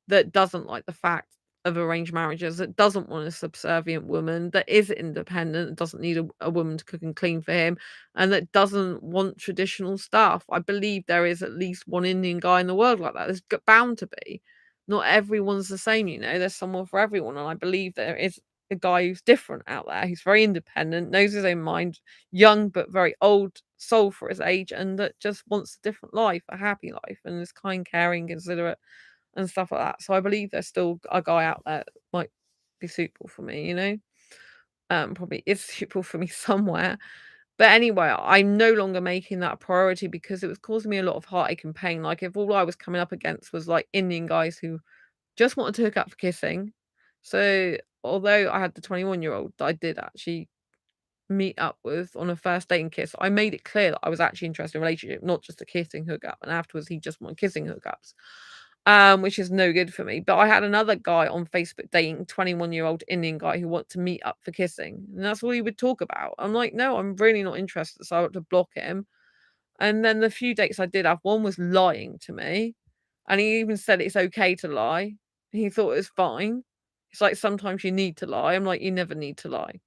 that doesn't like the fact of arranged marriages, that doesn't want a subservient woman, that is independent, that doesn't need a woman to cook and clean for him, and that doesn't want traditional stuff. I believe there is at least one Indian guy in the world like that. There's bound to be. not everyone's the same, there's someone for everyone. And I believe there is a guy who's different out there, who's very independent, knows his own mind, young but very old soul for his age, and that just wants a different life, a happy life, and is kind, caring, considerate, and stuff like that. So I believe there's still a guy out there that might be suitable for me. Probably is suitable for me somewhere. But anyway, I'm no longer making that a priority because it was causing me a lot of heartache and pain. Like, if all I was coming up against was like Indian guys who just wanted to hook up for kissing. So although I had the 21-year-old that I did actually meet up with on a first date and kiss, I made it clear that I was actually interested in a relationship, not just a kissing hookup. And afterwards, he just wanted kissing hookups, which is no good for me. But I had another guy on Facebook dating, 21-year-old Indian guy who wanted to meet up for kissing, and that's all he would talk about. I'm like, no, I'm really not interested. So I had to block him. And then the few dates I did have, one was lying to me, and he even said it's okay to lie. He thought it was fine. It's like, sometimes you need to lie. I'm like, you never need to lie.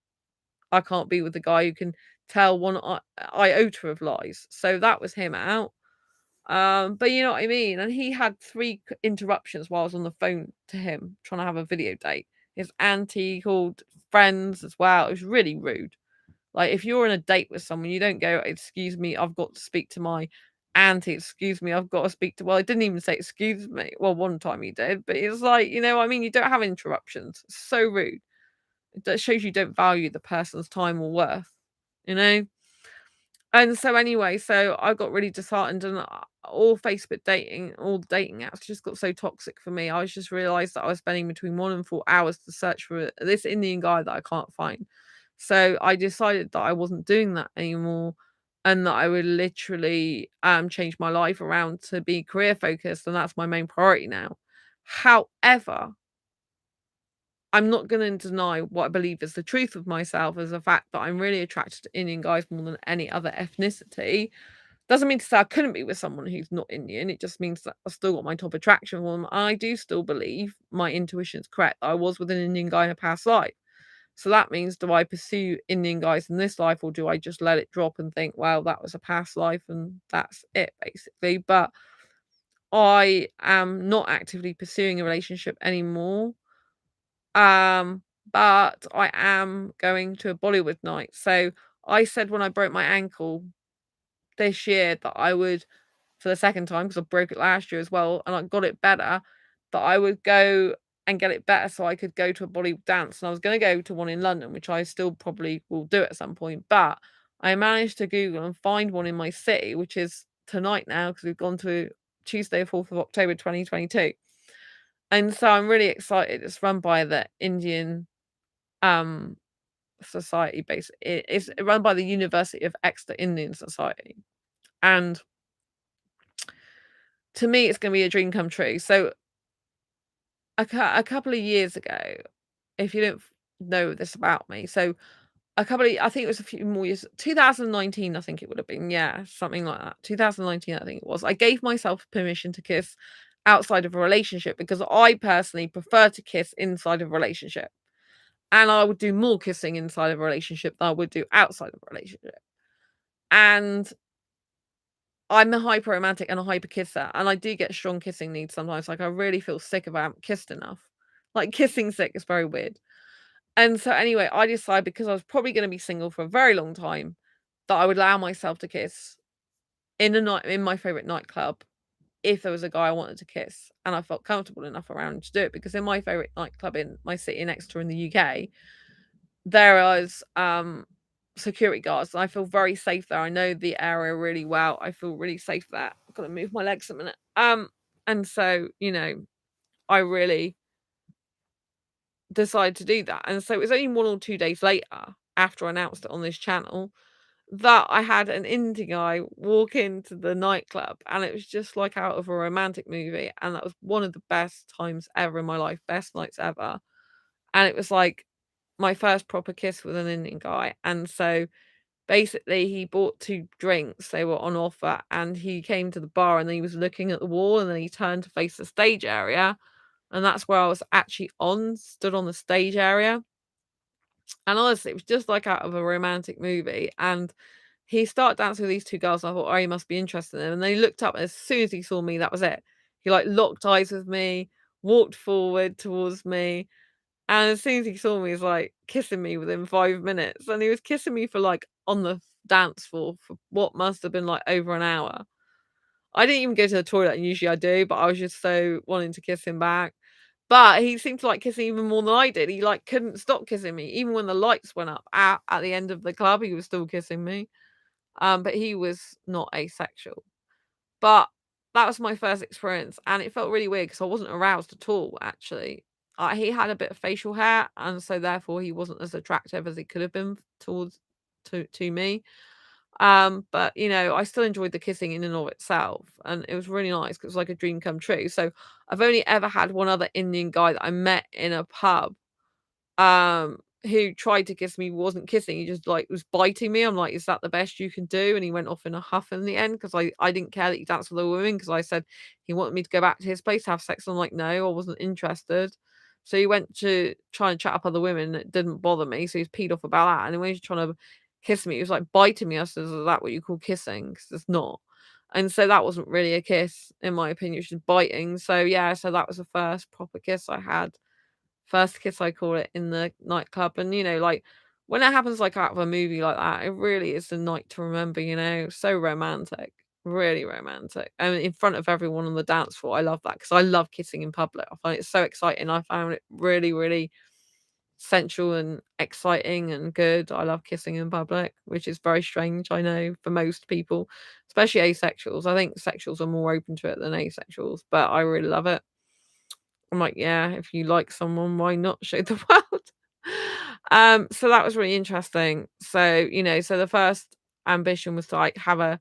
I can't be with the guy who can tell one iota of lies. So that was him out. But you know what I mean? And he had 3 interruptions while I was on the phone to him trying to have a video date. His auntie called, friends as well. It was really rude. Like, if you're on a date with someone, you don't go, "Excuse me, I've got to speak to my auntie. Excuse me, I've got to speak to," well, I didn't even say excuse me. Well, one time he did, but it's like, what I mean? You don't have interruptions. It's so rude. That shows you don't value the person's time or worth, you know? And so anyway, so I got really disheartened, and all Facebook dating, all dating apps just got so toxic for me. I just realized that I was spending between 1 and 4 hours to search for this Indian guy that I can't find. So I decided that I wasn't doing that anymore, and that I would literally change my life around to be career focused, and that's my main priority now. However, I'm not going to deny what I believe is the truth of myself, as the fact that I'm really attracted to Indian guys more than any other ethnicity. Doesn't mean to say I couldn't be with someone who's not Indian. It just means that I've still got my top attraction for them. I do still believe my intuition's correct. I was with an Indian guy in a past life. So that means, do I pursue Indian guys in this life, or do I just let it drop and think, well, that was a past life and that's it, basically? But I am not actively pursuing a relationship anymore. But I am going to a Bollywood night. So I said when I broke my ankle this year that I would, for the second time, because I broke it last year as well, and I got it better, that I would go and get it better so I could go to a Bollywood dance. And I was going to go to one in London, which I still probably will do at some point. But I managed to Google and find one in my city, which is tonight now, because we've gone to Tuesday, 4th of October, 2022. And so I'm really excited. It's run by the Indian society, basically. It's run by the University of Exeter Indian Society. And to me, it's going to be a dream come true. So a couple of years ago, if you don't know this about me, so I think it was a few more years, 2019, I think it would have been, yeah, something like that. 2019, I think it was. I gave myself permission to kiss outside of a relationship because I personally prefer to kiss inside of a relationship. And I would do more kissing inside of a relationship than I would do outside of a relationship. And I'm a hyper romantic and a hyper kisser, and I do get strong kissing needs sometimes. Like, I really feel sick if I haven't kissed enough. Like, kissing sick is very weird. And so anyway, I decided, because I was probably going to be single for a very long time, that I would allow myself to kiss in my favorite nightclub if there was a guy I wanted to kiss, and I felt comfortable enough around to do it. Because in my favorite nightclub in my city in Exeter in the UK, there was security guards, and I feel very safe there. I know the area really well. I feel really safe there. I've got to move my legs a minute. And so, I really decided to do that. And so it was only 1 or 2 days later, after I announced it on this channel, that I had an Indian guy walk into the nightclub, and it was just like out of a romantic movie. And that was one of the best times ever in my life, best nights ever. And it was like my first proper kiss with an Indian guy. And so basically he bought 2 drinks, they were on offer, and he came to the bar, and then he was looking at the wall, and then he turned to face the stage area, and that's where I was actually stood on the stage area. And honestly, it was just like out of a romantic movie. And he started dancing with these 2 girls, and I thought, oh, he must be interested in them. And then he looked up, and as soon as he saw me, that was it. He like locked eyes with me. walked forward towards me, and as soon as he saw me, he was, like, kissing me within 5 minutes, and he was kissing me for, like, on the dance floor for what must have been, like, over an hour. I didn't even go to the toilet, and usually I do, but I was just so wanting to kiss him back. But he seemed to like kissing even more than I did. He, like, couldn't stop kissing me. Even when the lights went up at the end of the club, he was still kissing me. But he was not asexual. But that was my first experience, and it felt really weird because I wasn't aroused at all, actually. He had a bit of facial hair, and so therefore he wasn't as attractive as he could have been towards to me. But I still enjoyed the kissing in and of itself, and it was really nice 'cause it was like a dream come true. So I've only ever had one other Indian guy that I met in a pub, who tried to kiss me, wasn't kissing, he just, like, was biting me. I'm like, "Is that the best you can do?" And he went off in a huff in the end because I didn't care that he danced with a woman because I said he wanted me to go back to his place to have sex. I'm like, "No, I wasn't interested." So he went to try and chat up other women, it didn't bother me, so he's peed off about that, and then when he was trying to kiss me, he was, like, biting me. I said, "Is that what you call kissing? 'Cause it's not." And so that wasn't really a kiss, in my opinion, it was just biting. So, yeah, so that was the first proper kiss I had. First kiss, I call it, in the nightclub, and, like, when it happens, like, out of a movie like that, it really is a night to remember. So romantic, really romantic, and in front of everyone on the dance floor. I love that because I love kissing in public. I find it so exciting. I found it really, really sensual and exciting and good. I love kissing in public, which is very strange, I know, for most people, especially asexuals. I think sexuals are more open to it than asexuals, but I really love it. I'm like, yeah, if you like someone, why not show the world? So that was really interesting. So the first ambition was to like have a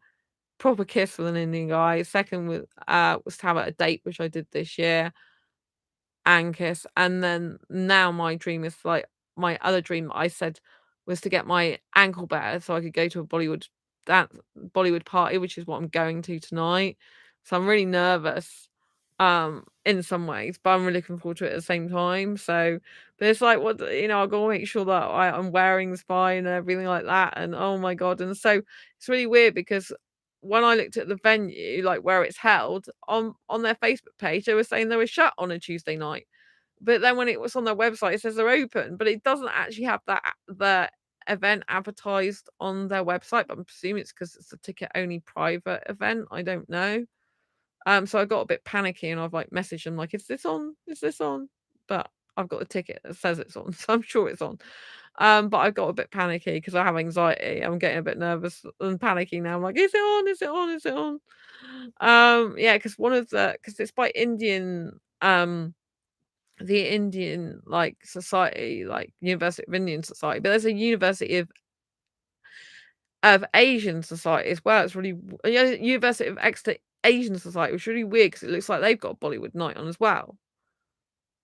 proper kiss with an Indian guy. Second was to have a date, which I did this year, and kiss. And then now my dream is like my other dream I said was to get my ankle better so I could go to a dance Bollywood party, which is what I'm going to tonight. So I'm really nervous in some ways, but I'm really looking forward to it at the same time. So but it's like I've got to make sure that I'm wearing the spine and everything like that. And oh my god. And so it's really weird because when I looked at the venue, like where it's held, on their Facebook page, they were saying they were shut on a Tuesday night. But then when it was on their website, it says they're open, but it doesn't actually have the event advertised on their website. But I'm presuming it's because it's a ticket only private event. I don't know. So I got a bit panicky and I've like messaged them like, "Is this on? Is this on?" But I've got a ticket that says it's on, so I'm sure it's on. But I got a bit panicky because I have anxiety. I'm getting a bit nervous and panicky now. I'm like, "Is it on? Is it on? Is it on?" Yeah, because because it's by the Indian like society, like University of Indian Society, but there's a University of Asian Society as well. It's really University of Exeter Asian Society, which is really weird because it looks like they've got a Bollywood night on as well.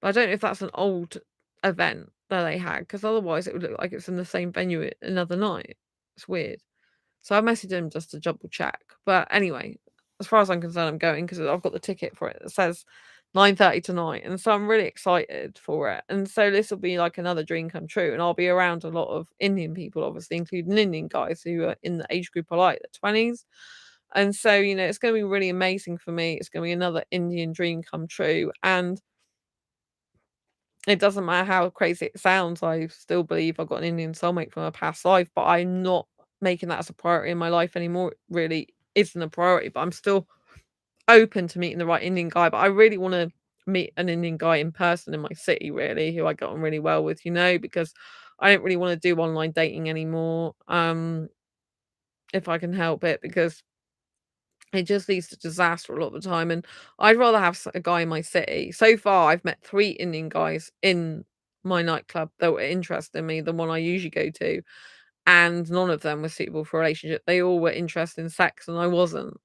But I don't know if that's an old event that they had, because otherwise it would look like it's in the same venue another night. It's weird. So I messaged him just to double check. But anyway, as far as I'm concerned, I'm going because I've got the ticket for it that says 9:30 tonight. And so I'm really excited for it. And so this will be like another dream come true. And I'll be around a lot of Indian people, obviously, including Indian guys who are in the age group I like, the 20s. And so, it's going to be really amazing for me. It's going to be another Indian dream come true. And it doesn't matter how crazy it sounds, I still believe I've got an Indian soulmate from a past life, but I'm not making that as a priority in my life anymore. It really isn't a priority, but I'm still open to meeting the right Indian guy. But I really want to meet an Indian guy in person in my city, really, who I got on really well with, because I don't really want to do online dating anymore. If I can help it, because it just leads to disaster a lot of the time, and I'd rather have a guy in my city. So far, I've met 3 Indian guys in my nightclub that were interested in me, the one I usually go to, and none of them were suitable for a relationship. They all were interested in sex, and I wasn't.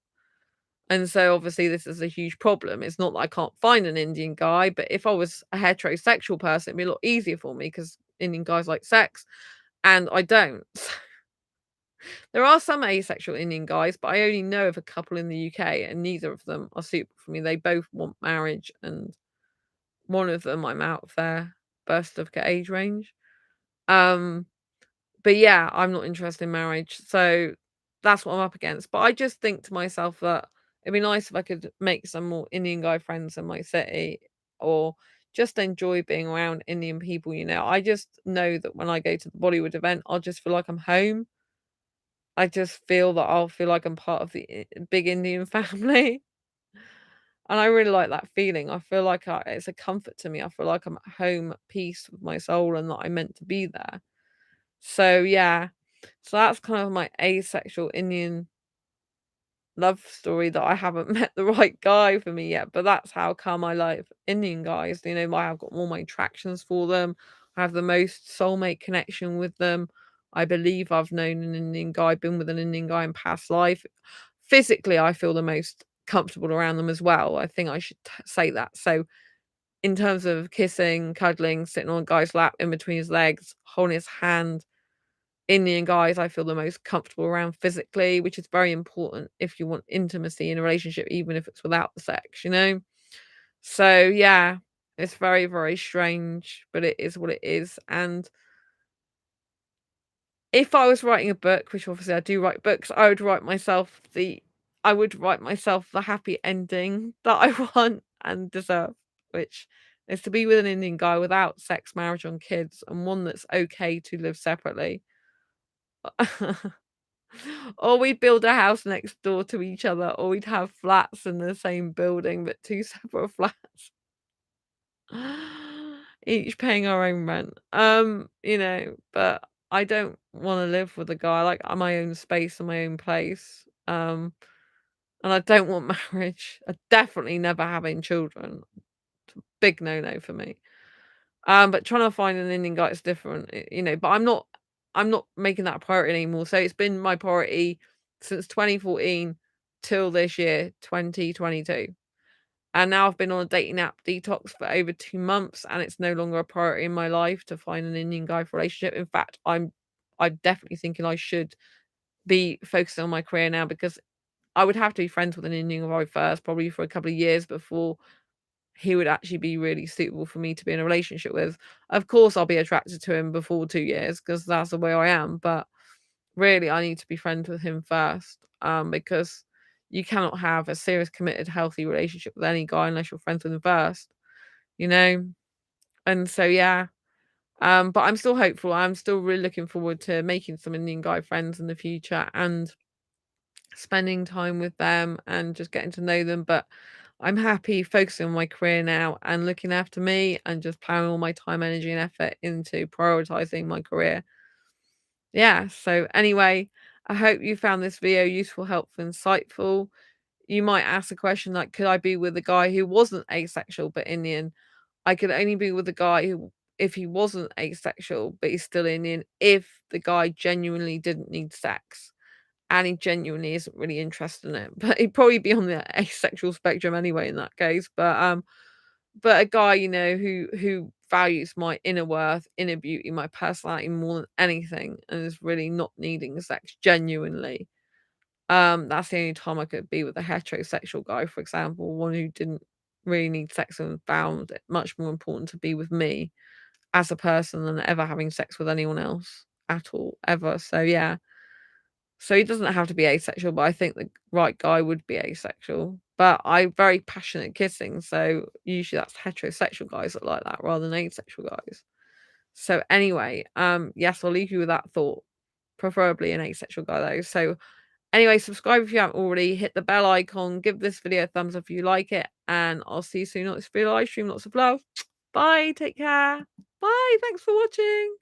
And so, obviously, this is a huge problem. It's not that I can't find an Indian guy, but if I was a heterosexual person, it'd be a lot easier for me because Indian guys like sex, and I don't. There are some asexual Indian guys, but I only know of a couple in the UK, and neither of them are suitable for me. They both want marriage, and one of them I'm out of their birth certificate age range. Um, but yeah, I'm not interested in marriage, so that's what I'm up against. But I just think to myself that it'd be nice if I could make some more Indian guy friends in my city. or just enjoy being around Indian people, you know. I just know that when I go to the Bollywood event, I'll just feel like I'm home. I just feel that I'll feel like I'm part of the big Indian family. And I really like that feeling. I feel like it's a comfort to me. I feel like I'm at home, at peace with my soul, and that I'm meant to be there. So yeah, so that's kind of my asexual Indian love story, that I haven't met the right guy for me yet. But that's how come I like Indian guys. You know, I've got all my attractions for them. I have the most soulmate connection with them. I believe I've known an Indian guy, been with an Indian guy in past life. Physically, I feel the most comfortable around them as well. I think I should say that. So in terms of kissing, cuddling, sitting on a guy's lap in between his legs, holding his hand, Indian guys I feel the most comfortable around physically, which is very important if you want intimacy in a relationship, even if it's without the sex, you know? So yeah, it's very, very strange, but it is what it is. And if I was writing a book, which obviously I do write books, I would write myself the happy ending that I want and deserve, which is to be with an Indian guy without sex, marriage, and kids, and one that's okay to live separately. Or we'd build a house next door to each other, or we'd have flats in the same building, but two separate flats. Each paying our own rent. You know, but I don't want to live with a guy. I like my own space and my own place. And I don't want marriage. I definitely never having children. Big no-no for me. But trying to find an Indian guy is different, you know, but I'm not making that a priority anymore. So it's been my priority since 2014 till this year, 2022. And now I've been on a dating app detox for over 2 months, and it's no longer a priority in my life to find an Indian guy for a relationship. In fact, I'm definitely thinking I should be focusing on my career now, because I would have to be friends with an Indian guy first, probably for a couple of years before he would actually be really suitable for me to be in a relationship with. Of course, I'll be attracted to him before 2 years, because that's the way I am, but really, I need to be friends with him first, because you cannot have a serious, committed, healthy relationship with any guy unless you're friends with him first, you know? And so, yeah, but I'm still hopeful. I'm still really looking forward to making some Indian guy friends in the future and spending time with them and just getting to know them. But I'm happy focusing on my career now and looking after me and just plowing all my time, energy, and effort into prioritizing my career. Yeah. So, anyway, I hope you found this video useful, helpful, insightful. You might ask a question like, could I be with a guy who wasn't asexual but Indian? I could only be with a guy who, if he wasn't asexual but he's still Indian, if the guy genuinely didn't need sex and he genuinely isn't really interested in it. But he'd probably be on the asexual spectrum anyway in that case. But a guy, you know, who values my inner worth, inner beauty, my personality more than anything, and is really not needing sex genuinely. That's the only time I could be with a heterosexual guy, for example, one who didn't really need sex and found it much more important to be with me as a person than ever having sex with anyone else at all, ever. So yeah. So he doesn't have to be asexual, but I think the right guy would be asexual. But I'm very passionate kissing, so usually that's heterosexual guys that like that rather than asexual guys. So anyway, yes, I'll leave you with that thought. Preferably an asexual guy though. So anyway, subscribe if you haven't already, hit the bell icon, give this video a thumbs up if you like it, and I'll see you soon on this video live stream. Lots of love. Bye, take care. Bye, thanks for watching.